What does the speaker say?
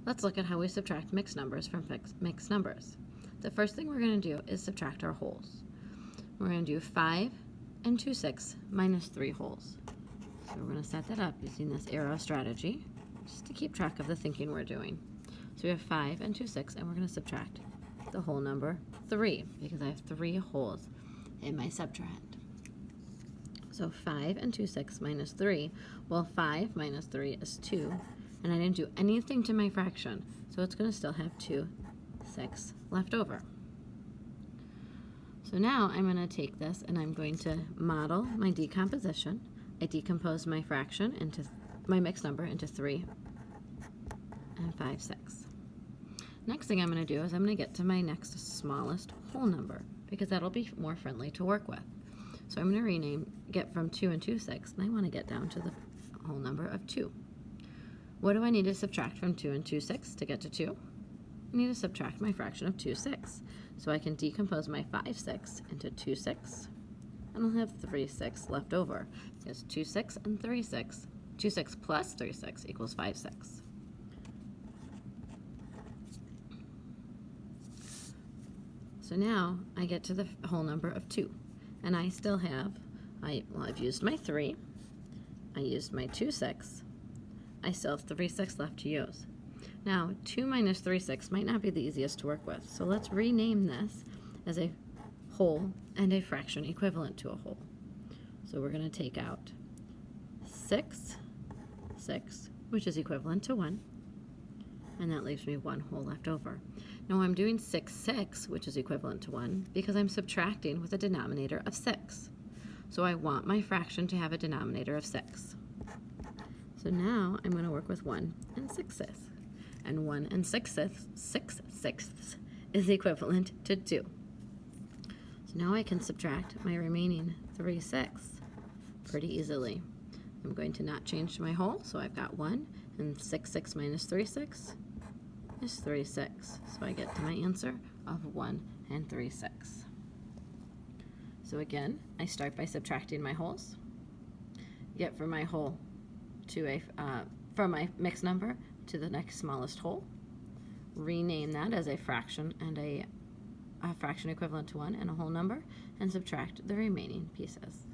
Let's look at how we subtract mixed numbers from mixed numbers. The first thing we're going to do is subtract our wholes. We're going to do 5 and 2/6 minus 3 wholes. So we're going to set that up using this arrow strategy just to keep track of the thinking we're doing. So we have 5 and 2/6, and we're going to subtract the whole number 3 because I have 3 wholes in my subtrahend. So 5 and 2/6 minus 3. Well, 5 minus 3 is 2, and I didn't do anything to my fraction, so it's going to still have 2/6 left over. So now I'm going to take this and I'm going to model my decomposition. I decompose my fraction into my mixed number into 3 and 5/6. Next thing I'm going to do is I'm going to get to my next smallest whole number because that'll be more friendly to work with. So I'm going to get from 2 and 2/6, and I want to get down to the whole number of 2. What do I need to subtract from 2 and 2/6 to get to 2? I need to subtract my fraction of 2/6. So I can decompose my 5/6 into 2/6, and I'll have 3/6 left over. Because 2/6 and 3/6, 2/6 plus 3/6 equals 5/6. So now I get to the whole number of 2, and I still have, I've used my 3, I used my 2/6, I still have 3/6 left to use. Now, 2 minus 3/6 might not be the easiest to work with, so let's rename this as a whole and a fraction equivalent to a whole. So we're going to take out 6/6, which is equivalent to 1, and that leaves me 1 whole left over. Now I'm doing 6/6, which is equivalent to 1, because I'm subtracting with a denominator of 6. So I want my fraction to have a denominator of 6. So now I'm going to work with 1 and 6/6. And 1 and 6/6 is equivalent to 2. So now I can subtract my remaining 3/6 pretty easily. I'm going to not change my whole, so I've got 1, and 6/6 minus 3/6 is 3/6. So I get to my answer of 1 and 3/6. So again, I start by subtracting my wholes, get from my whole to from my mixed number to the next smallest whole, rename that as a fraction and a fraction equivalent to 1 and a whole number, and subtract the remaining pieces.